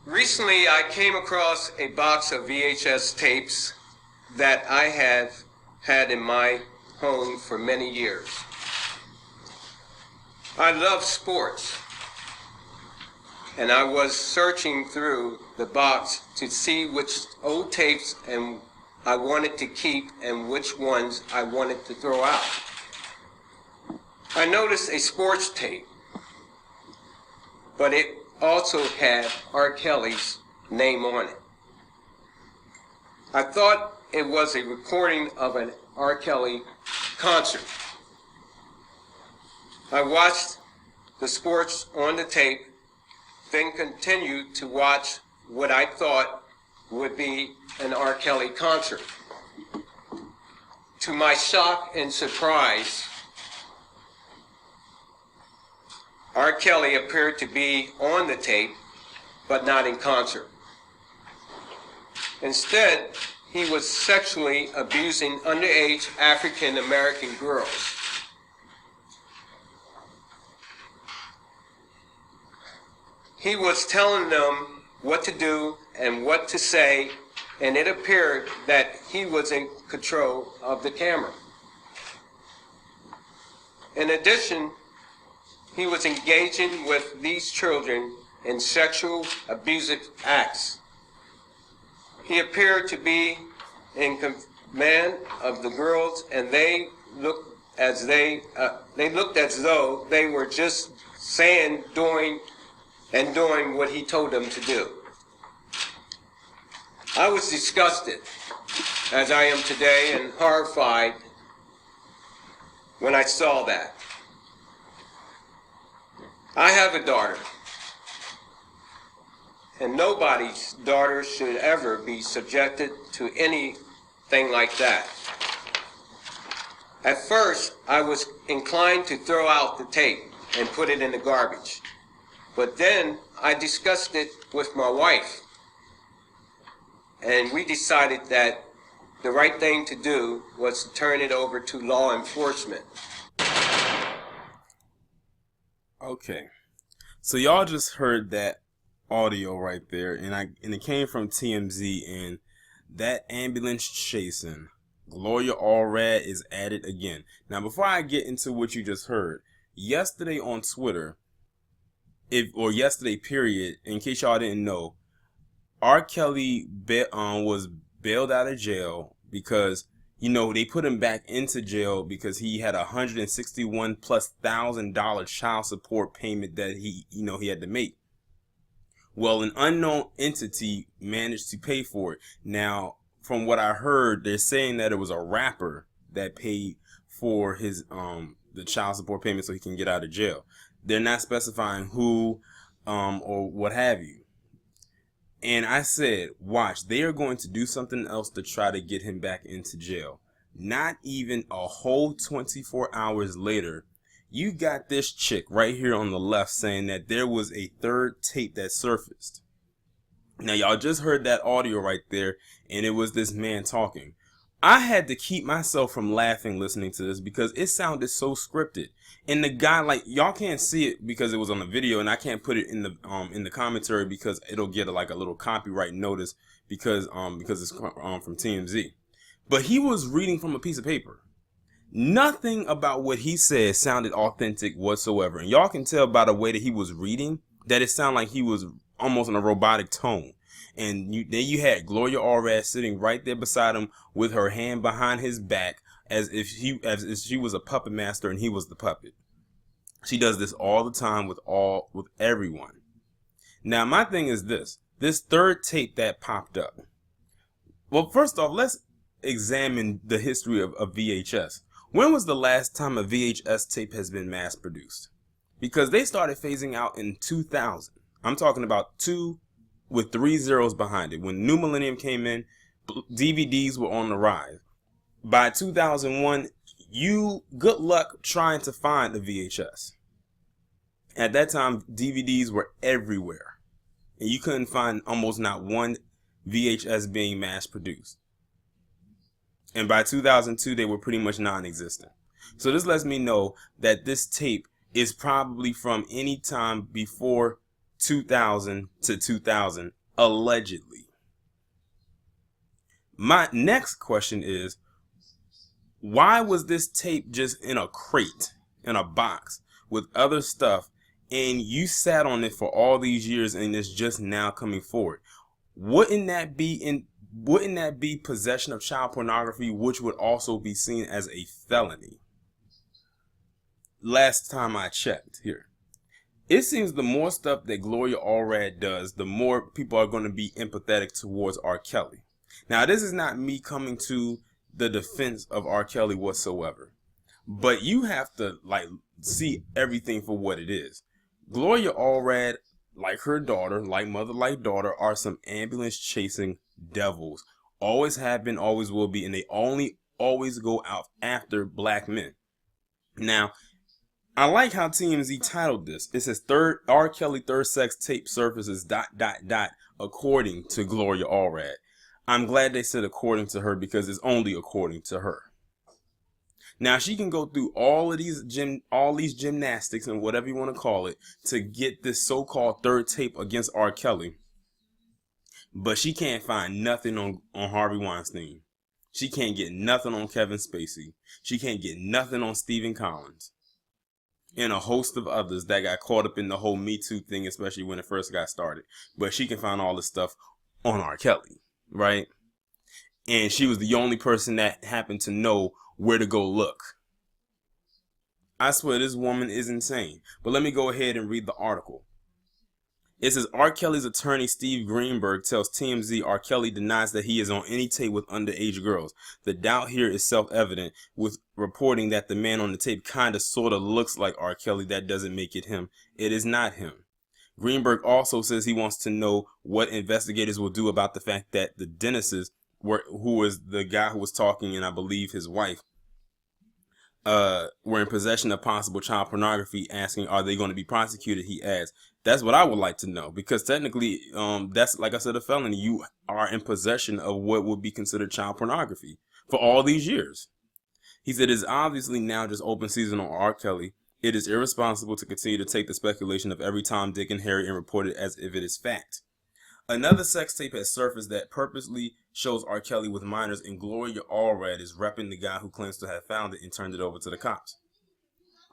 Recently, I came across a box of VHS tapes that I have had in my home for many years. I love sports, and I was searching through the box to see which old tapes and I wanted to keep and which ones I wanted to throw out. I noticed a sports tape, but it also had R. Kelly's name on it. I thought it was a recording of an R. Kelly concert. I watched the sports on the tape, then continued to watch what I thought would be an R. Kelly concert. To my shock and surprise, R. Kelly appeared to be on the tape, but not in concert. Instead, he was sexually abusing underage African American girls. He was telling them what to do and what to say, and it appeared that he was in control of the camera. In addition, he was engaging with these children in sexual abusive acts. He appeared to be in command of the girls, and they looked as though they were just saying, doing what he told them to do. I was disgusted, as I am today, and horrified when I saw that. I have a daughter, and nobody's daughter should ever be subjected to anything like that. At first, I was inclined to throw out the tape and put it in the garbage. But then I discussed it with my wife, and we decided that the right thing to do was to turn it over to law enforcement. Okay, so y'all just heard that audio right there, and it came from TMZ, and that ambulance chasing Gloria Allred is at it again. Now, before I get into what you just heard, yesterday on Twitter, yesterday period, in case y'all didn't know, R. Kelly was bailed out of jail because, they put him back into jail because he had $161,000+ child support payment that he had to make. Well, an unknown entity managed to pay for it. Now, from what I heard, they're saying that it was a rapper that paid for his the child support payment so he can get out of jail. They're not specifying who or what have you. And I said, watch, they are going to do something else to try to get him back into jail. Not even a whole 24 hours later, you got this chick right here on the left saying that there was a third tape that surfaced. Now, y'all just heard that audio right there, and it was this man talking. I had to keep myself from laughing listening to this because it sounded so scripted. And the guy, y'all can't see it because it was on the video, and I can't put it in the commentary because it'll get a little copyright notice because it's from TMZ. But he was reading from a piece of paper. Nothing about what he said sounded authentic whatsoever. And y'all can tell by the way that he was reading that it sounded like he was almost in a robotic tone. And then you had Gloria Allred sitting right there beside him with her hand behind his back as if she was a puppet master and he was the puppet. She does this all the time with everyone. Now, my thing is this third tape that popped up. Well, first off, let's examine the history of VHS. When was the last time a VHS tape has been mass produced? Because they started phasing out in 2000. I'm talking about 2 with 3 zeros behind it. When New Millennium came in, DVDs were on the rise. By 2001, good luck trying to find a VHS. At that time, DVDs were everywhere, and you couldn't find almost not one VHS being mass produced. And by 2002, they were pretty much non-existent. So this lets me know that this tape is probably from any time before 2000 to 2000, allegedly. My next question is, why was this tape just in a crate, in a box with other stuff, and you sat on it for all these years and it's just now coming forward? Wouldn't that be possession of child pornography, which would also be seen as a felony? Last time I checked here. It seems the more stuff that Gloria Allred does, the more people are going to be empathetic towards R. Kelly. Now, this is not me coming to the defense of R. Kelly whatsoever, but you have to see everything for what it is. Gloria Allred, like her daughter, like mother, like daughter, are some ambulance chasing devils. Always have been, always will be, and they always go out after black men. Now, I like how TMZ titled this. It says R. Kelly third sex tape surfaces ... according to Gloria Allred. I'm glad they said according to her, because it's only according to her. Now, she can go through all these gymnastics and whatever you want to call it to get this so-called third tape against R. Kelly, but she can't find nothing on Harvey Weinstein. She can't get nothing on Kevin Spacey. She can't get nothing on Stephen Collins and a host of others that got caught up in the whole Me Too thing, especially when it first got started. But she can find all this stuff on R. Kelly, right? And she was the only person that happened to know where to go look. I swear this woman is insane. But let me go ahead and read the article. It says, R. Kelly's attorney Steve Greenberg tells TMZ R. Kelly denies that he is on any tape with underage girls. The doubt here is self-evident, with reporting that the man on the tape kinda sorta looks like R. Kelly. That doesn't make it him. It is not him. Greenberg also says he wants to know what investigators will do about the fact that the dentists, who was the guy who was talking, and I believe his wife, were in possession of possible child pornography, asking, are they going to be prosecuted? He asked. That's what I would like to know, because technically, that's, like I said, a felony. You are in possession of what would be considered child pornography for all these years. He said, it is obviously now just open season on R. Kelly. It is irresponsible to continue to take the speculation of every Tom, Dick, and Harry and report it as if it is fact. Another sex tape has surfaced that purposely shows R. Kelly with minors, and Gloria Allred is repping the guy who claims to have found it and turned it over to the cops.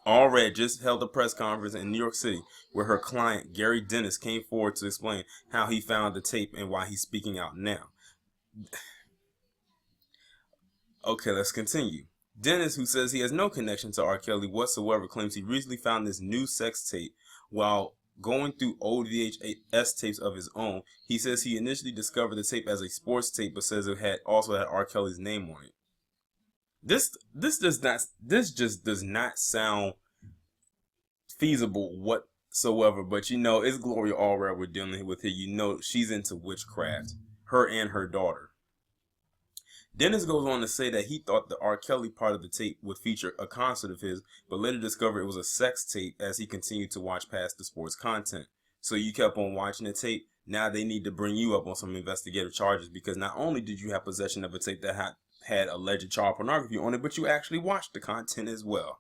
Allred just held a press conference in New York City where her client, Gary Dennis, came forward to explain how he found the tape and why he's speaking out now. Okay, let's continue. Dennis, who says he has no connection to R. Kelly whatsoever, claims he recently found this new sex tape while going through old VHS tapes of his own. He says he initially discovered the tape as a sports tape, but says it also had R. Kelly's name on it. This just does not sound feasible whatsoever. But it's Gloria Allred we're dealing with here. She's into witchcraft, her and her daughter. Dennis goes on to say that he thought the R. Kelly part of the tape would feature a concert of his, but later discovered it was a sex tape as he continued to watch past the sports content. So you kept on watching the tape. Now they need to bring you up on some investigative charges, because not only did you have possession of a tape that had alleged child pornography on it, but you actually watched the content as well.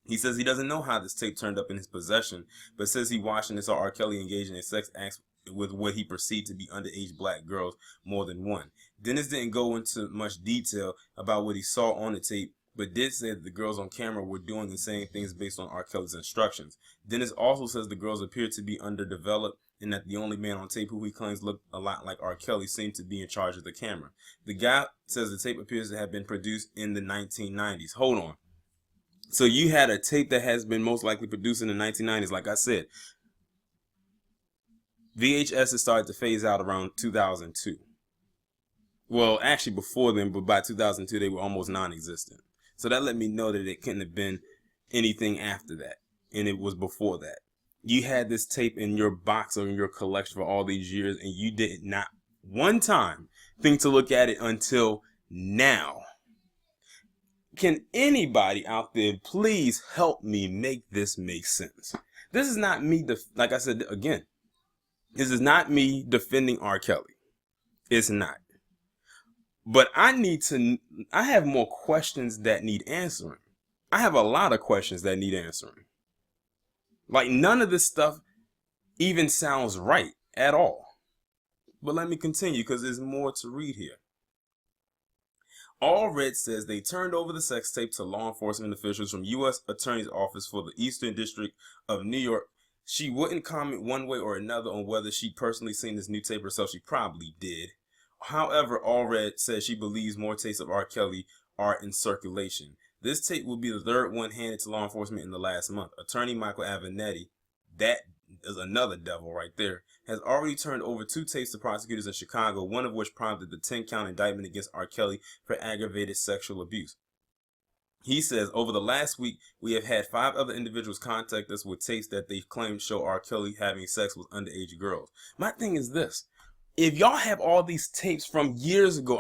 He says he doesn't know how this tape turned up in his possession, but says he watched and saw R. Kelly engaging in sex acts with what he perceived to be underage black girls, more than one. Dennis didn't go into much detail about what he saw on the tape, but did say that the girls on camera were doing and saying things based on R. Kelly's instructions. Dennis also says the girls appeared to be underdeveloped, and that the only man on tape who he claims looked a lot like R. Kelly seemed to be in charge of the camera. The guy says the tape appears to have been produced in the 1990s. Hold on. So you had a tape that has been most likely produced in the 1990s. Like I said, VHS has started to phase out around 2002. Well, actually before then, but by 2002 they were almost non-existent. So that let me know that it couldn't have been anything after that, and it was before that. You had this tape in your box or in your collection for all these years, and you did not one time think to look at it until now. Can anybody out there please help me make this make sense? This is not me, like I said again, this is not me defending R. Kelly. It's not. But I have more questions that need answering. I have a lot of questions that need answering. Like, none of this stuff even sounds right at all. But let me continue because there's more to read here. Allred says they turned over the sex tape to law enforcement officials from U.S. Attorney's Office for the Eastern District of New York. She wouldn't comment one way or another on whether she'd personally seen this new tape herself. She probably did. However, Allred says she believes more tapes of R. Kelly are in circulation. This tape will be the third one handed to law enforcement in the last month. Attorney Michael Avenatti, that is another devil right there, has already turned over 2 tapes to prosecutors in Chicago, one of which prompted the 10-count indictment against R. Kelly for aggravated sexual abuse. He says, over the last week, we have had 5 other individuals contact us with tapes that they claim show R. Kelly having sex with underage girls. My thing is this. If y'all have all these tapes from years ago,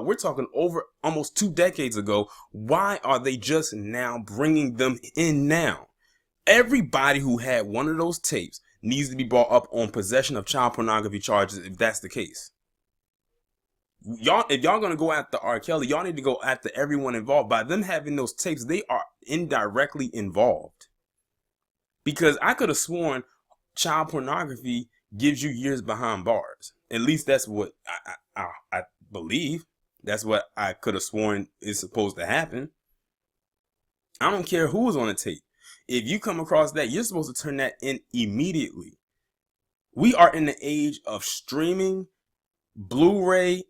we're talking over almost 2 decades ago, why are they just now bringing them in now? Everybody who had one of those tapes needs to be brought up on possession of child pornography charges if that's the case. If y'all gonna go after R. Kelly, y'all need to go after everyone involved. By them having those tapes, they are indirectly involved. Because I could have sworn child pornography gives you years behind bars. At least that's what I believe. That's what I could have sworn is supposed to happen. I don't care who was on the tape. If you come across that, you're supposed to turn that in immediately. We are in the age of streaming, Blu-ray,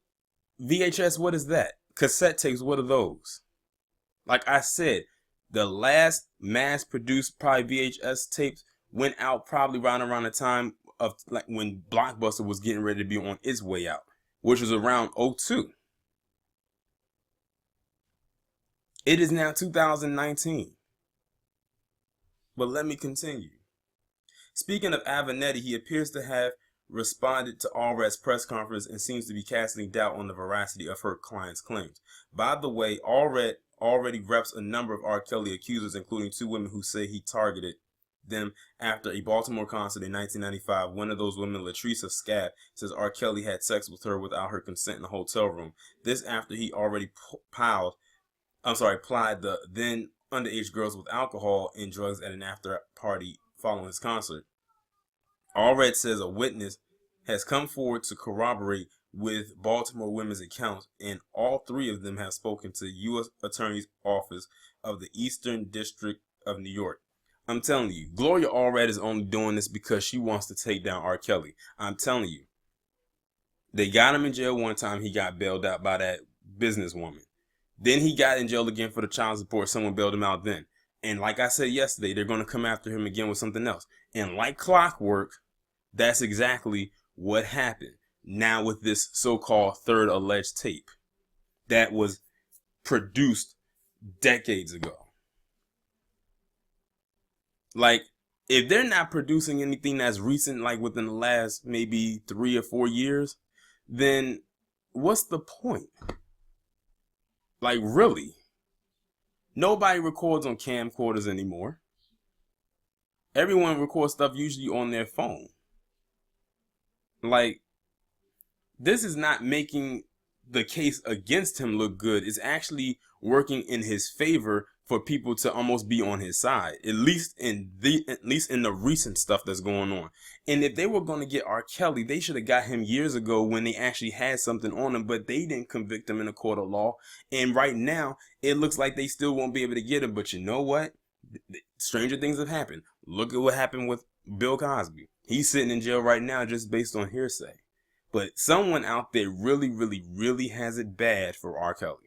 VHS, what is that? Cassette tapes, what are those? Like I said, the last mass-produced probably VHS tapes went out probably around the time of like when Blockbuster was getting ready to be on its way out, which was around 2002. It is now 2019. But let me continue. Speaking of Avenatti, he appears to have responded to Allred's press conference and seems to be casting doubt on the veracity of her client's claims. By the way, Allred already reps a number of R. Kelly accusers, including 2 women who say he targeted them after a Baltimore concert in 1995. One of those women, Latrice Scabb, says R. Kelly had sex with her without her consent in a hotel room. This after he already plied the then underage girls with alcohol and drugs at an after party following his concert. Allred says a witness has come forward to corroborate with Baltimore women's accounts, and all 3 of them have spoken to U.S. Attorney's Office of the Eastern District of New York. I'm telling you, Gloria Allred is only doing this because she wants to take down R. Kelly. I'm telling you. They got him in jail one time. He got bailed out by that businesswoman. Then he got in jail again for the child support. Someone bailed him out then. And like I said yesterday, they're going to come after him again with something else. And like clockwork, that's exactly what happened. Now with this so-called third alleged tape that was produced decades ago. Like, if they're not producing anything that's recent, like within the last maybe 3 or 4 years, then what's the point? Like, really? Nobody records on camcorders anymore. Everyone records stuff usually on their phone. Like, this is not making the case against him look good. It's actually working in his favor for people to almost be on his side, at least in the recent stuff that's going on. And if they were going to get R. Kelly, they should have got him years ago when they actually had something on him, but they didn't convict him in a court of law. And right now, it looks like they still won't be able to get him. But you know what? Stranger things have happened. Look at what happened with Bill Cosby. He's sitting in jail right now just based on hearsay. But someone out there really, really, really has it bad for R. Kelly.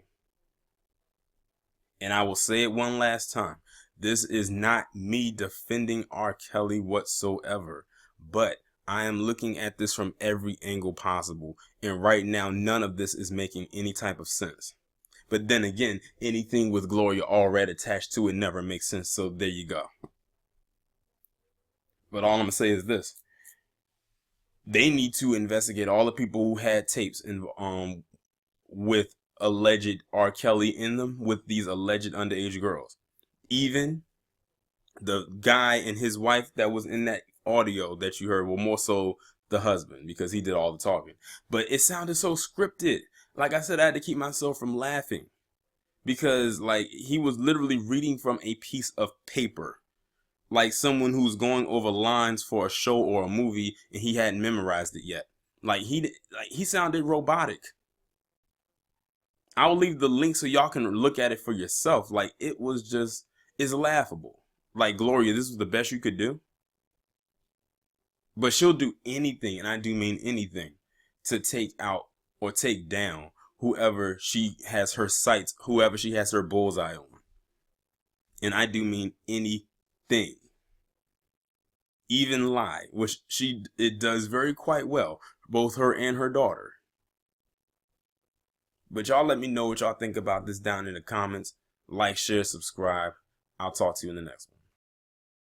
And I will say it one last time. This is not me defending R. Kelly whatsoever. But I am looking at this from every angle possible. And right now, none of this is making any type of sense. But then again, anything with Gloria Allred attached to it never makes sense. So there you go. But all I'm going to say is this. They need to investigate all the people who had tapes with alleged R. Kelly in them with these alleged underage girls. Even the guy and his wife that was in that audio that you heard, well, more so the husband, because he did all the talking. But it sounded so scripted. Like I said, I had to keep myself from laughing because like he was literally reading from a piece of paper. like someone who's going over lines for a show or a movie and he hadn't memorized it yet. Like he sounded robotic. I'll leave the link so y'all can look at it for yourself. Like it's laughable. Like, Gloria, this was the best you could do. But she'll do anything, and I do mean anything, to take out or take down whoever she has her sights, whoever she has her bullseye on. And I do mean anything. Even lie, which it does very quite well, both her and her daughter. But y'all let me know what y'all think about this down in the comments. Like, share, subscribe. I'll talk to you in the next one.